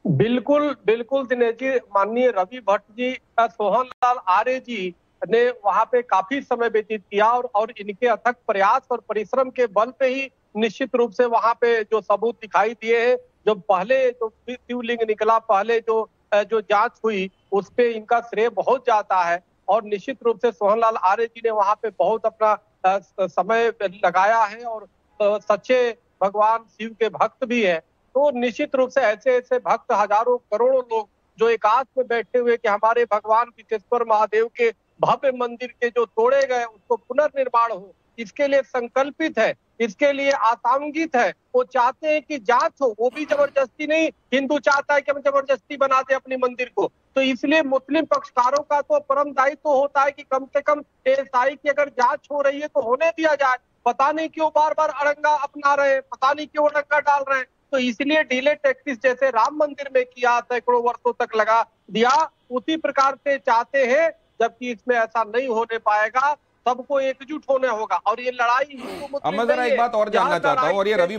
[SPEAKER 3] बिल्कुल दिनेश जी, माननीय रवि भट्ट जी, सोहन लाल आर्य जी ने वहां पे काफी समय व्यतीत किया और इनके अथक प्रयास और परिश्रम के बल पे ही निश्चित रूप से वहां पे जो सबूत दिखाई दिए हैं, जो पहले जो शिवलिंग निकला, पहले जो जांच हुई, उस पे इनका श्रेय बहुत जाता है। और निश्चित रूप से सोहनलाल आर्य जी ने वहां पे बहुत अपना समय लगाया है और सच्चे भगवान शिव के भक्त भी है। तो निश्चित रूप से ऐसे भक्त हजारों करोड़ों लोग जो एकांत में बैठे हुए कि हमारे भगवान विश्वेश्वर महादेव के भव्य मंदिर के जो तोड़े गए उसको पुनर्निर्माण हो, इसके लिए संकल्पित है। इसके लिए आशान्वित है। वो चाहते हैं कि जांच हो, वो भी जबरदस्ती नहीं। हिंदू चाहता है कि हम जबरदस्ती बना दे अपनी मंदिर को, तो इसलिए मुस्लिम पक्षकारों का तो परम दायित्व होता है कि कम से कम एएसआई की अगर जांच हो रही है तो होने दिया जाए। पता नहीं क्यों बार बार अड़ंगा अपना रहे हैं, पता नहीं क्यों अड़ंगा डाल रहे हैं। तो इसलिए डिले टैक्टिस जैसे राम मंदिर में किया, सैकड़ों वर्षों तक लगा दिया, उसी प्रकार से चाहते हैं, जबकि इसमें ऐसा नहीं होने पाएगा। सबको एकजुट होना होगा और ये लड़ाई हिंदू मुस्लिम
[SPEAKER 1] मैं जरा एक बात और जानना चाहता हूं, और ये रवि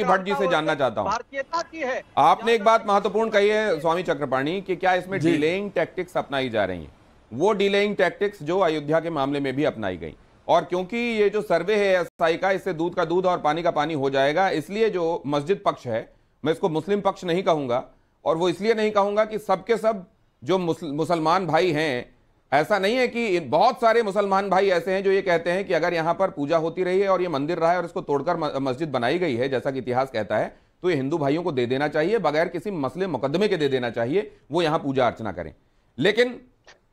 [SPEAKER 1] भट्ट जी से जानना चाहता हूं।
[SPEAKER 3] भारतीयता की है।
[SPEAKER 1] आपने एक बात महत्वपूर्ण कही है स्वामी चक्रपाणी कि क्या इसमें डिलेइंग टैक्टिक्स अपनाई जा रही हैं, वो डिलेइंग टैक्टिक्स जो अयोध्या के मामले में भी अपनाई गई। और क्योंकि ये जो सर्वे है एएसआई का, इससे दूध का दूध और पानी का पानी हो जाएगा, इसलिए जो मस्जिद पक्ष है, मैं इसको मुस्लिम पक्ष नहीं कहूंगा, और वो इसलिए नहीं कहूंगा कि सबके सब जो मुसलमान भाई हैं, ऐसा नहीं है कि बहुत सारे मुसलमान भाई ऐसे हैं जो ये कहते हैं कि अगर यहां पर पूजा होती रही है और ये मंदिर रहा है और इसको तोड़कर मस्जिद बनाई गई है जैसा कि इतिहास कहता है, तो ये हिंदू भाइयों को दे देना चाहिए, बगैर किसी मसले मुकदमे के दे देना चाहिए, वो यहां पूजा अर्चना करें। लेकिन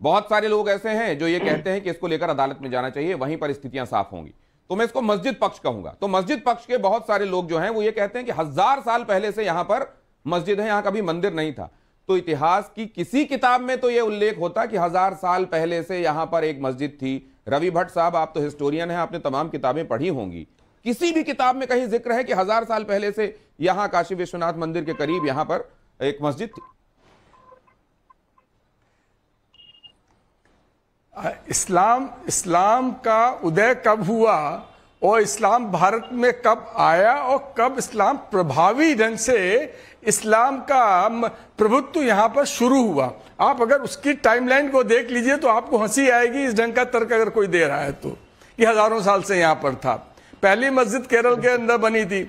[SPEAKER 1] बहुत सारे लोग ऐसे हैं जो ये कहते हैं कि इसको लेकर अदालत में जाना चाहिए, वहीं पर स्थितियां साफ होंगी। तो मैं इसको मस्जिद पक्ष कहूंगा। तो मस्जिद पक्ष के बहुत सारे लोग जो हैं वो ये कहते हैं कि 1000 साल पहले से यहां पर मस्जिद है, यहां कभी मंदिर नहीं था। तो इतिहास की किसी किताब में तो यह उल्लेख होता कि 1000 साल पहले से यहां पर एक मस्जिद थी। रवि भट्ट साहब, आप तो हिस्टोरियन हैं, आपने तमाम किताबें पढ़ी होंगी, किसी भी किताब में कहीं जिक्र है कि 1000 साल पहले से यहां काशी विश्वनाथ मंदिर के करीब यहां पर एक मस्जिद थी?
[SPEAKER 4] इस्लाम का उदय कब हुआ और इस्लाम भारत में कब आया और कब इस्लाम प्रभावी ढंग से इस्लाम का प्रभुत्व यहां पर शुरू हुआ, आप अगर उसकी टाइमलाइन को देख लीजिए तो आपको हंसी आएगी इस ढंग का तर्क अगर कोई दे रहा है तो। ये हजारों साल से यहां पर था। पहली मस्जिद केरल के अंदर बनी थी,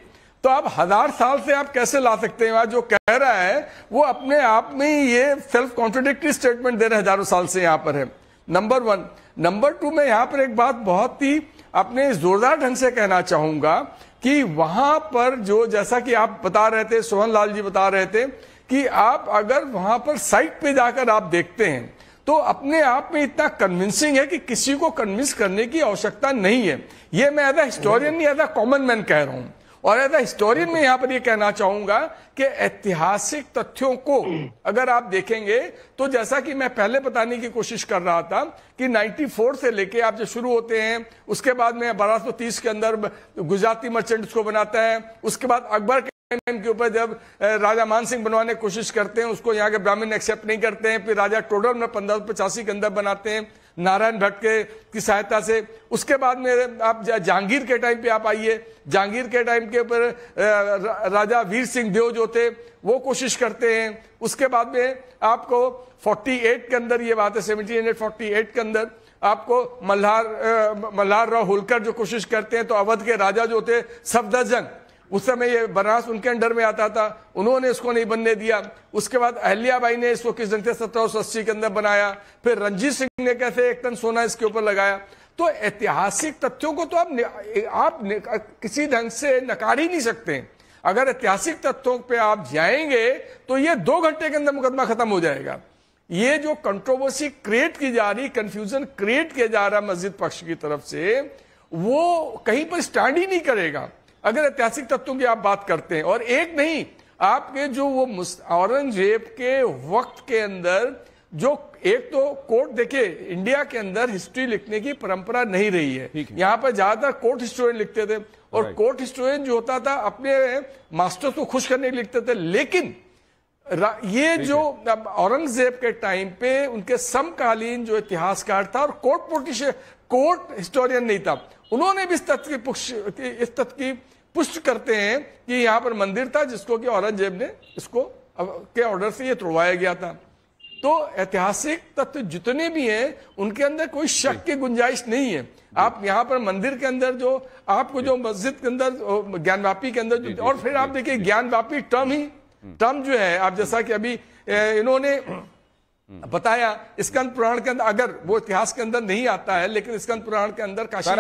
[SPEAKER 4] तो आप 1000 साल से आप कैसे ला सकते हैं? जो कह रहा है वो अपने आप में ये सेल्फ कॉन्ट्रोडिक्टरी स्टेटमेंट दे रहे हजारों साल से यहां पर है, नंबर 1। नंबर 2, मैं यहां पर एक बात बहुत ही अपने जोरदार ढंग से कहना चाहूंगा कि वहां पर जो, जैसा कि आप बता रहे थे, सोहन लाल जी बता रहे थे कि आप अगर वहां पर साइट पे जाकर आप देखते हैं तो अपने आप में इतना कन्विंसिंग है कि किसी को कन्विंस करने की आवश्यकता नहीं है। ये मैं एज अ हिस्टोरियन नहीं, एज अ कॉमन मैन कह रहा हूं। और एज अ हिस्टोरियन में यहां पर यह कहना चाहूंगा कि ऐतिहासिक तथ्यों को अगर आप देखेंगे तो, जैसा कि मैं पहले बताने की कोशिश कर रहा था कि 94 से लेके आप जब शुरू होते हैं, उसके बाद में 1230 के अंदर गुजराती मर्चेंट को बनाता है, उसके बाद अकबर के ऊपर जब राजा मान सिंह बनवाने की कोशिश करते हैं, उसको यहाँ के ब्राह्मण एक्सेप्ट नहीं करते हैं, फिर राजा टोडर में 1585 के अंदर बनाते हैं नारायण भट्ट की सहायता से। उसके बाद में आप जहांगीर के टाइम पे आप आइए, जहांगीर के टाइम के ऊपर राजा वीर सिंह देव जो थे वो कोशिश करते हैं। उसके बाद में आपको 48 के अंदर ये बात है, 1748 के अंदर आपको मल्हार राव होलकर जो कोशिश करते हैं, तो अवध के राजा जो थे सफदरजंग, उस समय ये बनारस उनके अंडर में आता था, उन्होंने इसको नहीं बनने दिया। उसके बाद अहल्याबाई ने इसको किस ढंग से 1780 के अंदर बनाया, फिर रंजीत सिंह ने कैसे 1 टन सोना इसके ऊपर लगाया। तो ऐतिहासिक तथ्यों को तो आप किसी ढंग से नकार ही नहीं सकते। अगर ऐतिहासिक तथ्यों पे आप जाएंगे तो ये 2 घंटे के अंदर मुकदमा खत्म हो जाएगा। ये जो कंट्रोवर्सी क्रिएट की जा रही, कंफ्यूजन क्रिएट किया जा रहा मस्जिद पक्ष की तरफ से, वो कहीं पर स्टैंड ही नहीं करेगा अगर ऐतिहासिक तथ्यों की आप बात करते हैं। और एक नहीं, आपके जो वो औरंगजेब के वक्त के अंदर जो, एक तो कोर्ट, देखिए इंडिया के अंदर हिस्ट्री लिखने की परंपरा नहीं रही है, यहां पर ज्यादातर कोर्ट हिस्टोरियन लिखते थे, और कोर्ट हिस्टोरियन जो होता था अपने मास्टर्स को खुश करने के लिए लिखते थे। लेकिन ये जो औरंगजेब के टाइम पे उनके समकालीन जो इतिहासकार था और कोर्ट हिस्टोरियन नहीं था, उन्होंने भी इस तथ्य की पुष्टि करते हैं कि यहां पर मंदिर था जिसको कि औरंगजेब ने इसको के ऑर्डर से ये तोड़वाया गया था। तो ऐतिहासिक तथ्य जितने भी हैं उनके अंदर कोई शक की गुंजाइश नहीं है। आप यहां पर मंदिर के अंदर जो आपको जो मस्जिद के अंदर ज्ञानवापी के अंदर, और फिर आप देखिए ज्ञानवापी टर्म जो है, आप जैसा कि अभी इन्होंने बताया, स्कंद पुराण के अंदर, अगर वो इतिहास के अंदर नहीं आता है लेकिन स्कंद पुराण के अंदर काशी,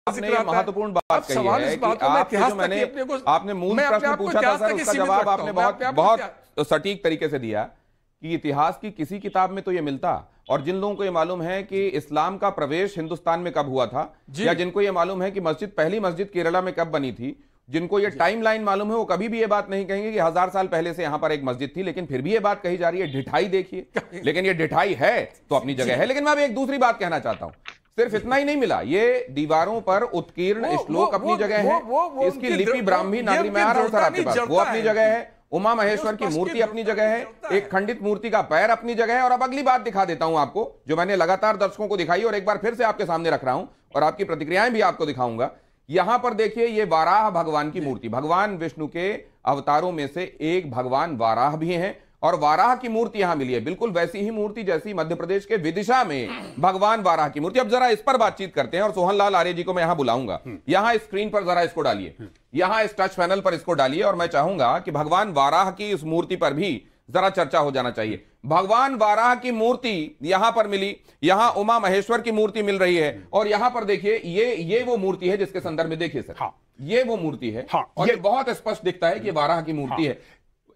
[SPEAKER 1] आपने महत्वपूर्ण बात कही है कि आपने मूल प्रश्न पूछा था सर, उसका जवाब आपने बहुत सटीक तरीके से दिया कि इतिहास की किसी किताब में तो ये मिलता, और जिन लोगों को ये मालूम है कि इस्लाम का प्रवेश हिंदुस्तान में कब हुआ था, या जिनको ये मालूम है कि पहली मस्जिद केरला में कब बनी थी, जिनको ये टाइमलाइन मालूम है, वो कभी भी ये बात नहीं कहेंगे कि 1000 साल पहले से यहां पर एक मस्जिद थी। लेकिन फिर भी ये बात कही जा रही है, ढिठाई देखिए। लेकिन ये ढिठाई है तो अपनी जगह है। लेकिन मैं अभी एक दूसरी बात कहना चाहता हूं, सिर्फ इतना ही नहीं मिला, ये दीवारों पर उत्कीर्ण श्लोक अपनी जगह है, इसकी लिपि ब्राह्मी नागरी, मैं आ रहा हूं सर आपके पास, वो अपनी जगह है, उमा महेश्वर की मूर्ति अपनी जगह है, एक खंडित मूर्ति का पैर अपनी जगह है। और अब अगली बात दिखा देता हूं आपको, जो मैंने लगातार दर्शकों को दिखाई और एक बार फिर से आपके सामने रख रहा हूं और आपकी प्रतिक्रियाएं भी आपको दिखाऊंगा। यहां पर देखिए, ये वाराह भगवान की मूर्ति, भगवान विष्णु के अवतारों में से एक भगवान वाराह भी हैं, और वाराह की मूर्ति यहां मिली है, बिल्कुल वैसी ही मूर्ति जैसी मध्य प्रदेश के विदिशा में भगवान वाराह की मूर्ति। अब जरा इस पर बातचीत करते हैं और सोहन लाल आर्य जी को मैं यहां बुलाऊंगा। यहां स्क्रीन पर जरा इसको डालिए, यहां इस टच पैनल पर इसको डालिए, और मैं चाहूंगा कि भगवान वाराह की इस मूर्ति पर भी जरा चर्चा हो जाना चाहिए। भगवान वाराह की मूर्ति यहां पर मिली, यहां उमा महेश्वर की मूर्ति मिल रही है, और यहां पर देखिए ये वो मूर्ति है जिसके संदर्भ में देखिए सर, ये वो मूर्ति है, और ये बहुत स्पष्ट दिखता है कि वाराह की मूर्ति है।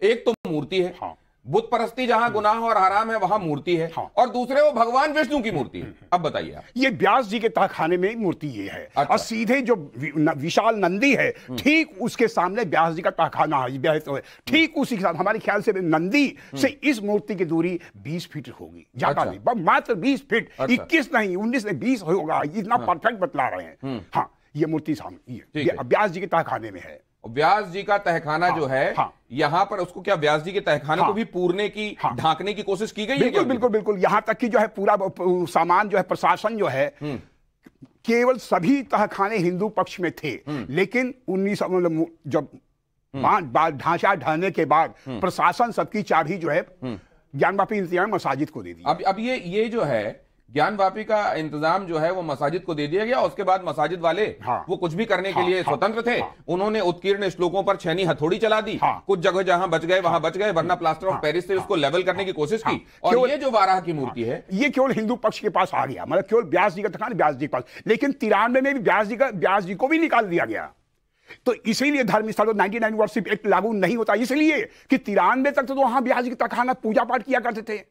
[SPEAKER 1] एक तो मूर्ति है, बुत परस्ती जहां गुनाह और हराम है वहां मूर्ति है, और दूसरे वो भगवान विष्णु की मूर्ति है। अब बताइए आप।
[SPEAKER 2] ये व्यास जी के तहखाने में मूर्ति ये है। अच्छा। और सीधे जो विशाल नंदी है, ठीक उसके सामने व्यास जी का तहखाना है, ठीक उसी के साथ। हमारे ख्याल से नंदी से इस मूर्ति की दूरी 20 फीट होगी, ज्यादा नहीं, मात्र 20 फीट। 21 नहीं, 19 नहीं, 20 होगा, इतना परफेक्ट बतला रहे हैं। हाँ, ये मूर्ति सामने व्यास जी के तहखाने में है।
[SPEAKER 1] व्यास जी का तहखाना जो है, यहां पर उसको क्या व्यास जी के तहखाने को भी पूरने की, ढांकने की कोशिश की गई है?
[SPEAKER 2] बिल्कुल बिल्कुल बिल्कुल। यहां तक कि जो है पूरा सामान जो है, प्रशासन जो है, केवल सभी तहखाने हिंदू पक्ष में थे, लेकिन 19 जब ढांचा ढहने के बाद प्रशासन सबकी चाबी जो है ज्ञानवापी इंतजाम मसाजिद को दे दी।
[SPEAKER 1] अब ये जो है ज्ञानवापी का इंतजाम जो है वो मसाजिद को दे दिया गया। उसके बाद मसाजिद वाले वो कुछ भी करने के लिए स्वतंत्र थे। उन्होंने उत्कीर्ण श्लोकों पर छेनी हथौड़ी चला दी, कुछ जगह जहां बच गए वहां बच गए, वरना प्लास्टर ऑफ पेरिस से उसको लेवल करने की कोशिश की। और ये जो वाराह की मूर्ति है, ये
[SPEAKER 2] केवल हिंदू पक्ष के पास आ गया, मतलब केवल व्यास जी का तहखाना व्यास जी के पास। लेकिन 93 में भी व्यास जी को भी निकाल दिया गया। तो इसीलिए धर्म स्थलों 99 वर्षिप एक्ट लागू नहीं होता, इसलिए कि 93 तक तो वहां व्यास जी का तहखाना पूजा पाठ किया करते थे,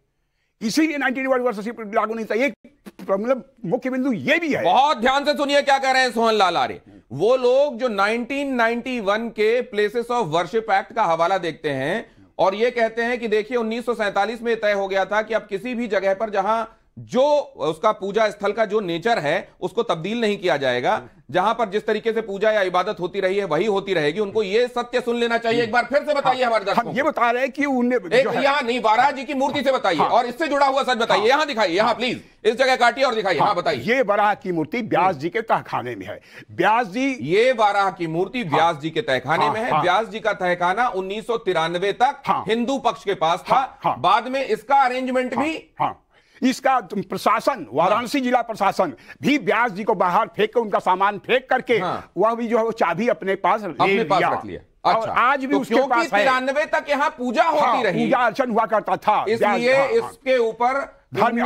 [SPEAKER 2] इसीलिए 99 वर्षिप लागू नहीं था। एक मतलब मुख्य बिंदु ये भी है।
[SPEAKER 1] बहुत ध्यान से सुनिए क्या कह रहे हैं सोहन लाल आर्य। वो लोग जो 1991 के प्लेसेस ऑफ वर्शिप एक्ट का हवाला देखते हैं और ये कहते हैं कि देखिए 1947 में तय हो गया था कि अब किसी भी जगह पर जहां जो उसका पूजा स्थल का जो नेचर है उसको तब्दील नहीं किया जाएगा, जहां पर जिस तरीके से पूजा या इबादत होती रही है वही होती रहेगी। उनको ये सत्य सुन लेना चाहिए। एक बार फिर से बताइए हमारे दर्शकों।
[SPEAKER 2] हम ये बता रहे हैं कि
[SPEAKER 1] यहाँ नहीं, वाराह जी की मूर्ति से बताइए और इससे जुड़ा हुआ सच बताइए। यहाँ दिखाइए, यहाँ प्लीज इस जगह काटिए और दिखाइए। हाँ बताइए।
[SPEAKER 2] ये वाराह की मूर्ति व्यास जी के तहखाने में है। व्यास जी,
[SPEAKER 1] ये वाराह की मूर्ति व्यास जी के तहखाने में है। व्यास जी का तहखाना 1993 तक हिंदू पक्ष के पास था। बाद में इसका अरेंजमेंट भी,
[SPEAKER 2] इसका प्रशासन, वाराणसी जिला प्रशासन भी व्यास जी को बाहर फेंक कर, उनका सामान फेंक करके वह भी जो है वो चाबी अपने पास रख लिया।
[SPEAKER 1] अच्छा,
[SPEAKER 2] और आज भी
[SPEAKER 1] तो
[SPEAKER 2] उसके पास है।
[SPEAKER 1] 93 तक यहाँ पूजा होती रही,
[SPEAKER 2] पूजा अर्चन हुआ करता था,
[SPEAKER 1] इसलिए इसके ऊपर धर्म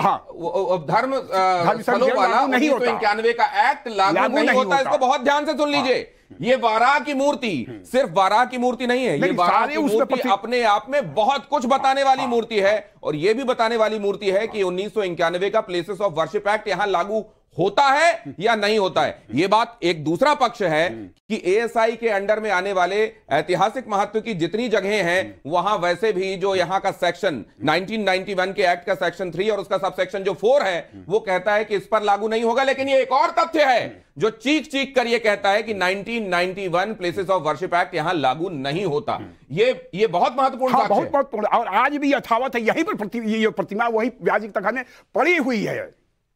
[SPEAKER 1] स्थलों वाला 1991 का एक्ट लागू नहीं होता। इसको बहुत ध्यान से सुन लीजिए। ये वाराह की मूर्ति सिर्फ वाराह की मूर्ति नहीं है, ये वाराह की मूर्ति अपने आप में बहुत कुछ बताने वाली मूर्ति है। और ये भी बताने वाली मूर्ति है कि 1991 का प्लेसेस ऑफ वर्शिप एक्ट यहां लागू होता है या नहीं होता है। यह बात एक दूसरा पक्ष है कि एएसआई के अंडर में आने वाले ऐतिहासिक महत्व की जितनी जगहें हैं वहां वैसे भी जो यहां का सेक्शन 1991 के एक्ट का सेक्शन 3 और उसका सब सेक्शन जो 4 है वो कहता है कि इस पर लागू नहीं होगा। लेकिन ये एक और तथ्य है जो चीख चीख कर ये कहता है कि 1991 प्लेसेस ऑफ वर्शिप एक्ट यहां लागू नहीं होता। ये बहुत महत्वपूर्ण बात है।
[SPEAKER 2] बहुत महत्वपूर्ण। और आज भी यथावत है, यहीं पर ये प्रतिमा वही व्यास जी के तहखाने पड़ी हुई है।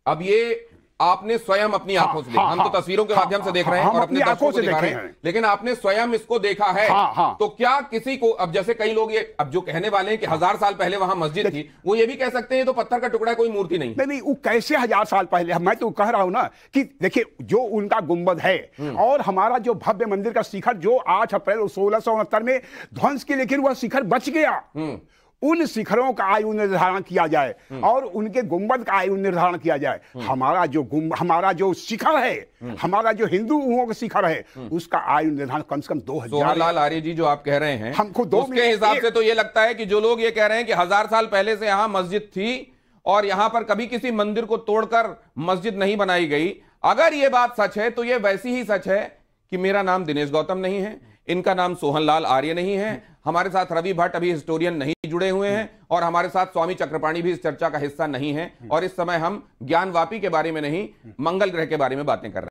[SPEAKER 1] अब ये आपने स्वयं अपनी आंखों से देखा, हम तो तस्वीरों के माध्यम से देख रहे हैं और अपनी आंखों से दिखा रहे हैं, लेकिन आपने स्वयं इसको देखा है। तो क्या किसी को, अब जैसे कई लोग ये अब जो कहने वाले हैं कि 1000 साल पहले वहां मस्जिद थी, वो ये भी कह सकते हैं तो पत्थर का टुकड़ा, कोई मूर्ति नहीं।
[SPEAKER 2] वो कैसे 1000 साल पहले? मैं तो कह रहा हूं ना कि देखिए जो उनका गुंबद है और हमारा जो भव्य मंदिर का शिखर जो 8 अप्रैल 1669 में ध्वंस की, लेकिन वह शिखर बच गया। उन शिखरों का आयु निर्धारण किया जाए और उनके गुंबद का आयु निर्धारण किया जाए। हमारा जो शिखर है, हमारा जो हिंदुओं का शिखर है, उसका आयु निर्धारण कम से कम 2000।
[SPEAKER 1] सोहन लाल आर्य जी जो आप कह रहे हैं,
[SPEAKER 2] हमको
[SPEAKER 1] उसके हिसाब से तो ये लगता है कि जो लोग ये कह रहे हैं कि 1000 साल पहले से यहां मस्जिद थी और यहां पर कभी किसी मंदिर को तोड़कर मस्जिद नहीं बनाई गई। अगर यह बात सच है तो यह वैसी ही सच है कि मेरा नाम दिनेश गौतम नहीं है, इनका नाम सोहनलाल आर्य नहीं है, हमारे साथ रवि भट्ट अभी हिस्टोरियन नहीं जुड़े हुए हैं, और हमारे साथ स्वामी चक्रपाणी भी इस चर्चा का हिस्सा नहीं है, और इस समय हम ज्ञानवापी के बारे में नहीं, मंगल ग्रह के बारे में बातें कर रहे हैं।